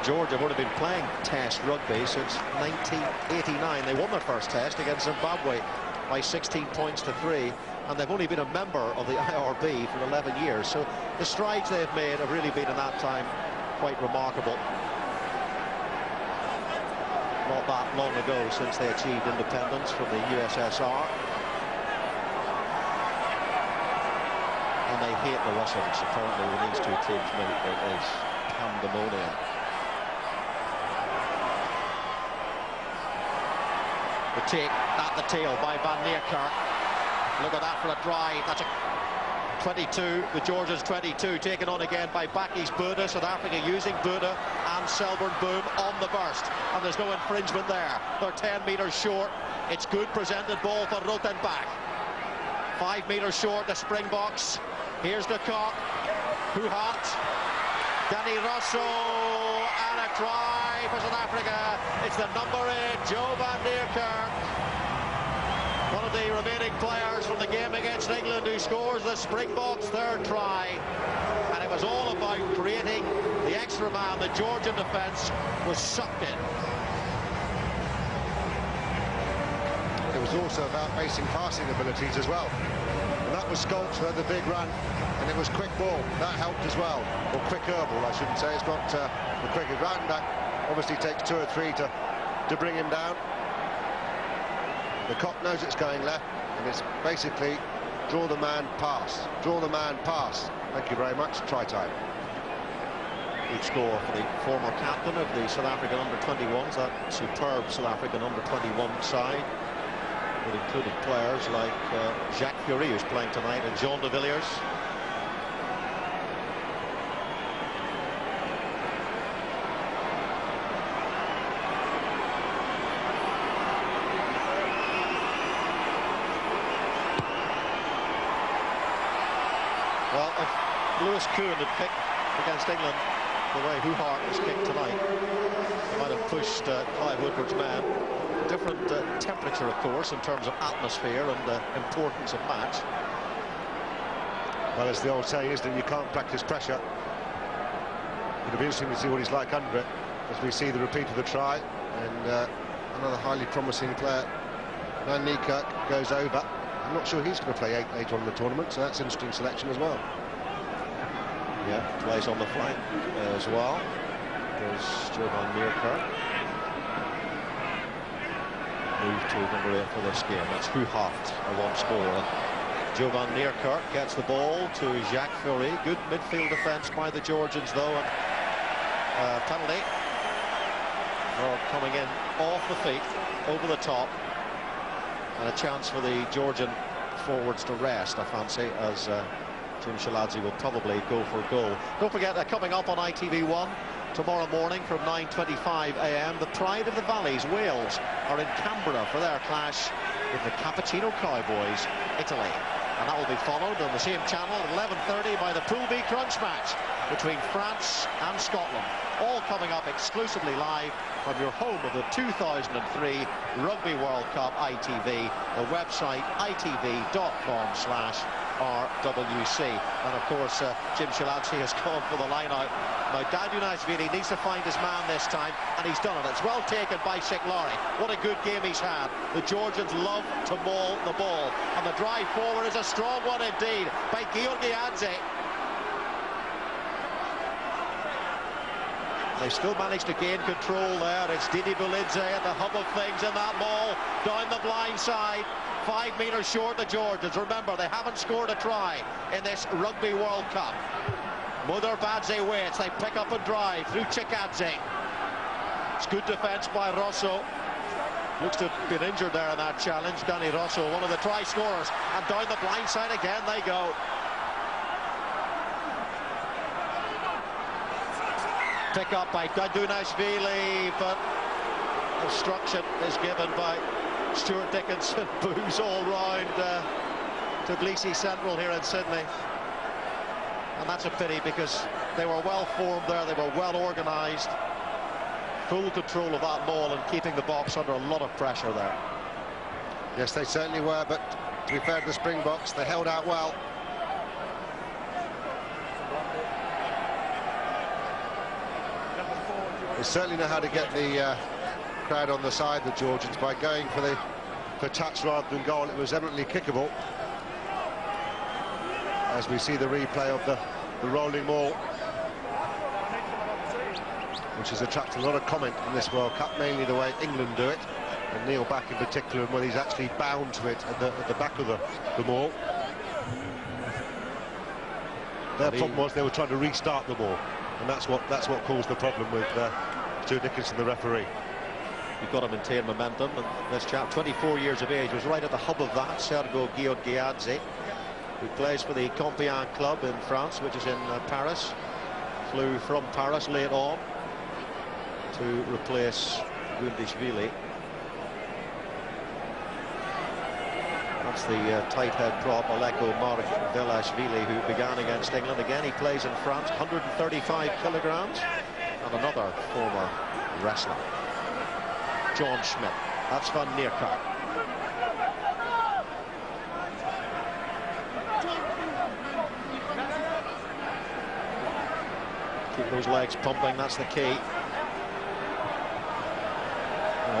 Georgia would have been playing Test rugby since 1989. They won their first Test against Zimbabwe by 16 points to 3, and they've only been a member of the IRB for 11 years. So the strides they've made have really been in that time quite remarkable. Not that long ago since they achieved independence from the USSR. And they hate the Russians, apparently, when these two teams meet. It is pandemonium. The take at the tail by Van Niekerk. Look at that for a drive. That's a 22, the Georgians 22, taken on again by Bakis Buda, South Africa using Buda and Selburn Boom on the burst, and there's no infringement there. They're 10 metres short. It's good presented ball for Rothenbach. 5 metres short, the Springboks. Here's the cock. Huhat. Danny Rosso, and a try for South Africa. It's the number 8, Joe Van Niekerk. One of the remaining players from the game against England who scores the Springboks' third try. And it was all about creating the extra man. The Georgian defence was sucked in. It was also about facing passing abilities as well. And that was Scholz who had the big run, and it was quick ball. That helped as well. Or quicker ball, I shouldn't say. It's not the quicker round back. Obviously takes 2 or 3 to bring him down. The cock knows it's going left, and it's basically draw the man, pass. Draw the man, pass. Thank you very much. Try time. Good score for the former captain of the South African under-21s, that superb South African under-21 side. It included players like Jacques Fury, who's playing tonight, and Jean de Villiers. Well, if Lewis Kuhn had picked against England the way Huhart was kicked tonight, he might have pushed Clive Woodward's man. Different temperature, of course, in terms of atmosphere and the importance of match. Well, as the old saying is, that you can't practice pressure. It'll be interesting to see what he's like under it, as we see the repeat of the try. And another highly promising player, Van Niekerk, goes over. I'm not sure he's going to play 8 on the tournament, so that's an interesting selection as well. Yeah, plays on the flank as well. There's Joe Van Niekerk. Move to number 8 for this game. That's Huhart, a one scorer. Joe Van Niekerk gets the ball to Jacques Fury. Good midfield defence by the Georgians, though, and penalty for coming in off the feet, over the top. And a chance for the Georgian forwards to rest, I fancy, as Jim Shiladze will probably go for goal. Don't forget, coming up on ITV1 tomorrow morning from 9:25 AM, the Pride of the Valleys, Wales, are in Canberra for their clash with the Cappuccino Cowboys, Italy. And that will be followed on the same channel at 11:30 by the Pool B Crunch match between France and Scotland. All coming up exclusively live from your home of the 2003 Rugby World Cup ITV, the website itv.com/RWC. And of course, Jim Shiladze has gone for the line out. Now, Dadunashvili needs to find his man this time, and he's done it. It's well taken by Siklari. What a good game he's had. The Georgians love to maul the ball, and the drive forward is a strong one indeed by Georgiadze. They still managed to gain control there. It's Didi Bulidze at the hub of things in that ball, down the blind side. 5 metres short, the Georgians. Remember, they haven't scored a try in this Rugby World Cup. Mudirbadze waits. They pick up and drive through Chikadze. It's good defence by Rosso. Looks to have been injured there in that challenge. Danny Rosso, one of the try scorers. And down the blind side again they go. Pick up by Dadunashvili, but obstruction is given by Stuart Dickinson. Boos all round Tbilisi Central here in Sydney. And that's a pity, because they were well formed there, they were well organised. Full control of that ball and keeping the box under a lot of pressure there. Yes, they certainly were, but to be fair to the Springboks, they held out well. They certainly know how to get the crowd on the side, the Georgians, by going for touch rather than goal. It was eminently kickable, as we see the replay of the rolling maul, which has attracted a lot of comment in this World Cup, mainly the way England do it, and Neil Back in particular, and when he's actually bound to it at the back of the maul. Their problem was they were trying to restart the maul, and that's what caused the problem with Stuart Dickinson, the referee. You've got to maintain momentum, and this chap, 24 years of age, was right at the hub of that. Sergo Giorgiadze, who plays for the Compiègne club in France, which is in Paris. Flew from Paris late on to replace Gundishvili. That's the tight head prop, Aleko Marvelashvili, who began against England. Again, he plays in France, 135 kilograms, and another former wrestler, John Schmidt. That's Van Niekerk. Keep those legs pumping, that's the key.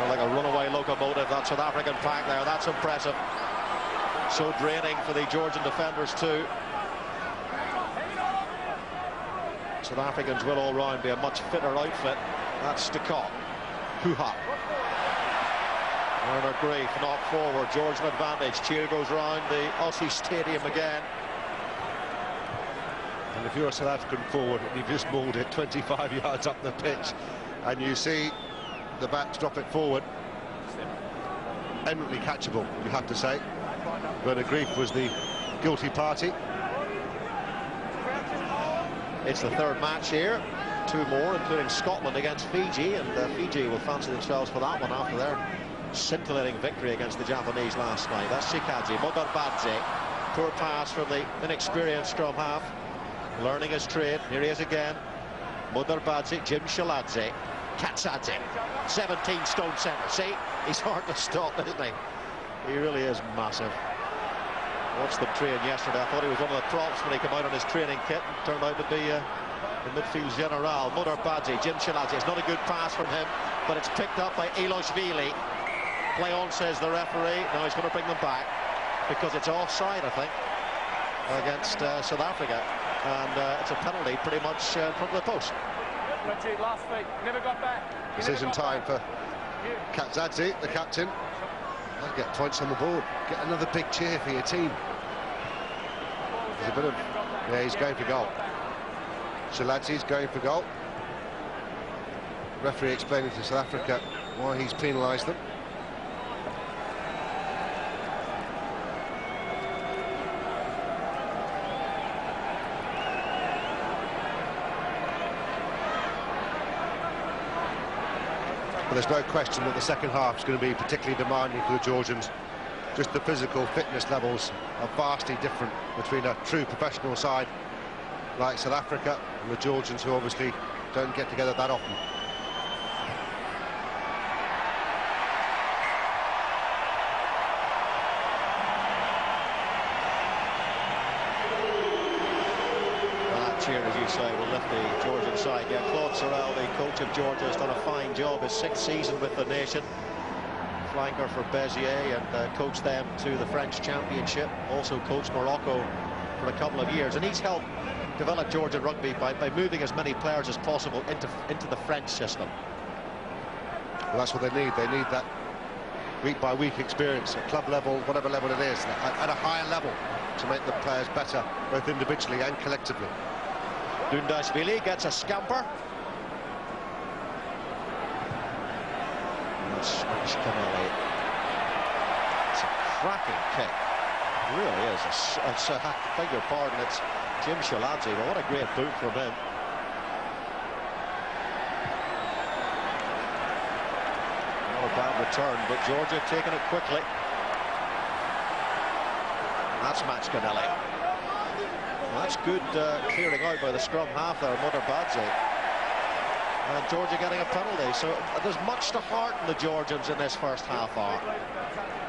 Like a runaway locomotive, that South African pack there, that's impressive. So draining for the Georgian defenders too. South Africans will all round be a much fitter outfit. That's Stukot. Hoo-ha. Werner Greif knocked forward, Georgian advantage. Cheer goes round the Aussie Stadium again. And if you're a South African forward and you've just mauled it 25 yards up the pitch, and you see the backs drop it forward, eminently catchable, you have to say. Werner Greif was the guilty party. It's the third match here, 2 more, including Scotland against Fiji, and Fiji will fancy themselves for that one after their scintillating victory against the Japanese last night. That's Shikaji, Modarbadze. Poor pass from the inexperienced scrum half, learning his trade. Here he is again. Modarbadze, Jim Shaladze, Katsadze, 17-stone centre. See, he's hard to stop, isn't he? He really is massive. Watched them train yesterday. I thought he was one of the props when he came out on his training kit, and turned out to be the midfield general. Modarbadze, Jim Shaladze. It's not a good pass from him, but it's picked up by Iloshvili. Play on, says the referee. Now he's going to bring them back because it's offside, I think, against South Africa, and it's a penalty pretty much in front of the post. Last week, never got back. Decision time for Katsadze, the captain. I'll get points on the board. Get another big cheer for your team. There's a bit of... Yeah, he's going for goal. Shaladze's going for goal. Referee explaining to South Africa why he's penalised them. But there's no question that the second half is going to be particularly demanding for the Georgians. Just the physical fitness levels are vastly different between a true professional side like South Africa and the Georgians, who obviously don't get together that often. Cheer, as you say, will lift the Georgian side. Yeah, Claude Sorrell, the coach of Georgia, has done a fine job. His 6th season with the nation. Flanker for Béziers, and coached them to the French Championship. Also coached Morocco for a couple of years, and he's helped develop Georgian rugby by moving as many players as possible into the French system. Well, that's what they need. They need that week-by-week experience at club level, whatever level it is, at a higher level, to make the players better, both individually and collectively. Dundashvili gets a scamper. That's Canelli. It's a cracking kick. It really is. I beg your pardon, it's Jim Shaladze, but what a great boot from him. Not a bad return, but Georgia taking it quickly. That's Max Canelli. That's good clearing out by the scrum half there, Modarbadze. And Georgia getting a penalty, so there's much to hearten the Georgians in this first half hour.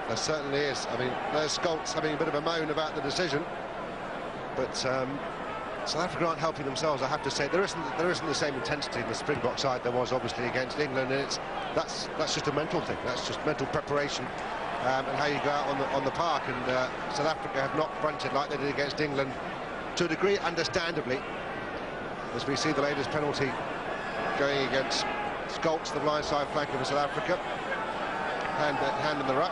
There certainly is. I mean, there's Scholz having a bit of a moan about the decision, but South Africa aren't helping themselves, I have to say. There isn't the same intensity in the Springbok side there was obviously against England, and that's just a mental thing. That's just mental preparation and how you go out on the park. And South Africa have not fronted like they did against England to a degree, understandably, as we see the latest penalty going against Scholz, the blindside flanker for South Africa. Hand in the ruck.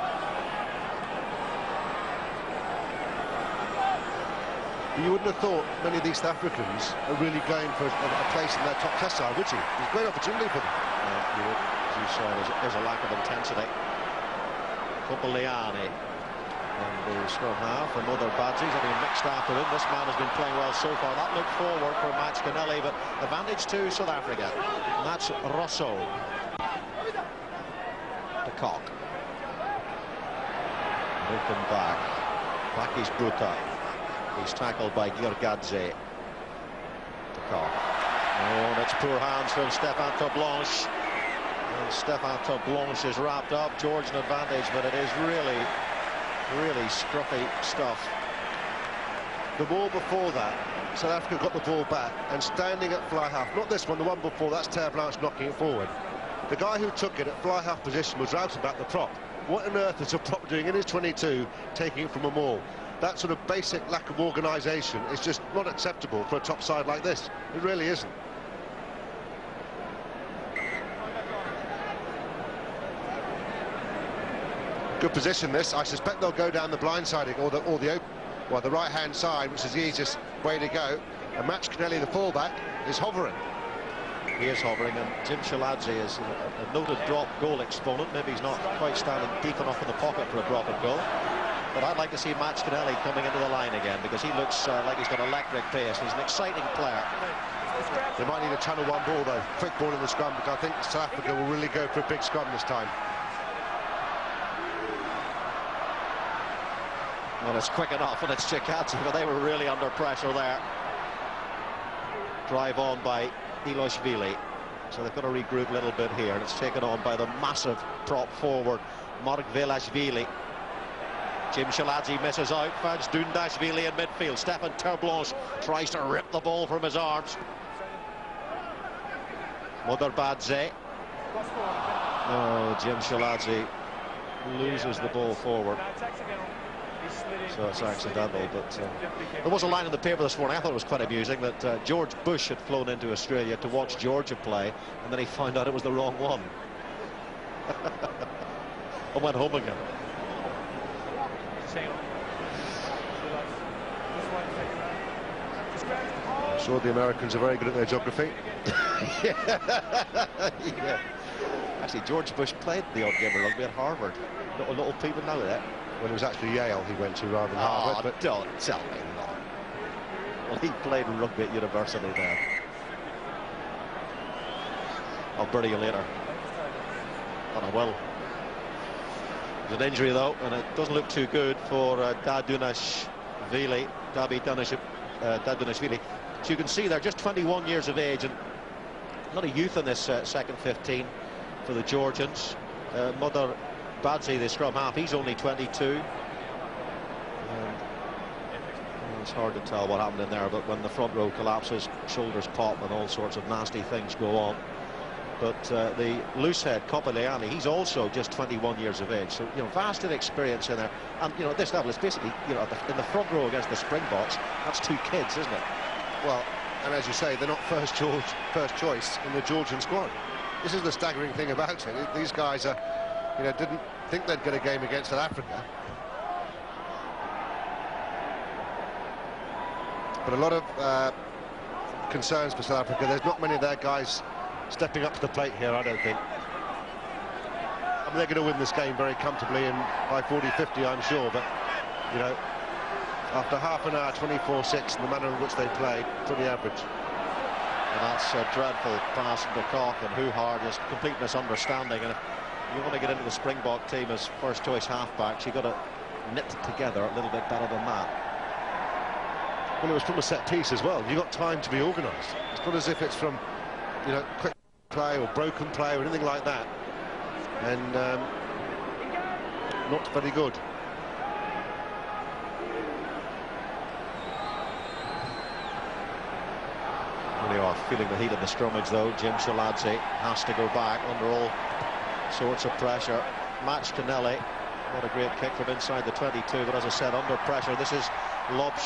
You wouldn't have thought many of these South Africans are really going for a place in their top test side, would you? It's a great opportunity for them. You would, as you saw, there's a lack of intensity. Kopeliani and the scrum half, and other badges have been mixed after him. This man has been playing well so far. That looked forward for Max Canelli, but advantage to South Africa. And that's Rosso. De Kock. Open back. Back is Buta. He's tackled by Girgadze. De Kock. Oh, and it's poor hands from Stefan Terblanche. And Stefan Terblanche is wrapped up. Georgian advantage, but it is really scruffy stuff. The ball before that, South Africa got the ball back and standing at fly half. Not this one, the one before, that's Terblanche knocking it forward. The guy who took it at fly half position was Routenbach, the prop. What on earth is a prop doing in his 22, taking it from a maul? That sort of basic lack of organisation is just not acceptable for a top side like this. It really isn't. Good position this. I suspect they'll go down the blindside or the right-hand side, which is the easiest way to go. And Max Canelli, the fullback, is hovering. He is hovering, and Jim Shiladze is a noted drop goal exponent. Maybe he's not quite standing deep enough in the pocket for a drop and goal. But I'd like to see Max Canelli coming into the line again, because he looks like he's got electric pace. He's an exciting player. They might need a channel one ball though, quick ball in the scrum, because I think South Africa will really go for a big scrum this time. Well, it's quick enough, and it's Chikadze, but they were really under pressure there. Drive on by Iloshvili. So they've got to regroup a little bit here, and it's taken on by the massive prop forward, Mark Velashvili. Jim Shiladze misses out, finds Dundashvili in midfield. Stefan Terblanche tries to rip the ball from his arms. Motherbadze. Oh, Jim Shiladze loses the ball forward. So it's accidental, but there was a line in the paper this morning, I thought it was quite amusing, that George Bush had flown into Australia to watch Georgia play, and then he found out it was the wrong one. And went home again. I'm sure the Americans are very good at their geography. Yeah. Actually, George Bush played the odd game of rugby at Harvard. Not a lot of people know that. Well, it was actually Yale he went to rather than Harvard. But don't tell me that. Well, he played rugby at university there. I'll bury you later. But I will. There's an injury though, and it doesn't look too good for Dadunashvili. So you can see they're just 21 years of age, and not a youth in this second 15 for the Georgians. Motherbadze, the scrum half, he's only 22. It's hard to tell what happened in there, but when the front row collapses, shoulders pop and all sorts of nasty things go on. But the loosehead Kopeliani, he's also just 21 years of age, so you know, vast experience in there. And you know, at this level, it's basically, you know, in the front row against the Springboks, that's two kids, isn't it? well, and as you say, they're not first choice in the Georgian squad. This is the staggering thing about it. These guys are, you know, didn't think they'd get a game against South Africa. But a lot of concerns for South Africa. There's not many of their guys stepping up to the plate here, I don't think. I mean, they're going to win this game very comfortably and by 40-50, I'm sure. But, you know, after half an hour, 24-6, in the manner in which they played, pretty average. And that's a dreadful pass from De Kock, and Huhar, just complete misunderstanding. And if you want to get into the Springbok team as first choice halfbacks, you've got to knit together a little bit better than that. Well, it was from a set piece as well. You've got time to be organised. It's not as if it's from, you know, quick play or broken play or anything like that. And not very good. Here they are, feeling the heat of the scrummage though. Jim Shaladze has to go back under all sorts of pressure. Match to Nelly. What a great kick from inside the 22, but as I said, under pressure. This is lob shot.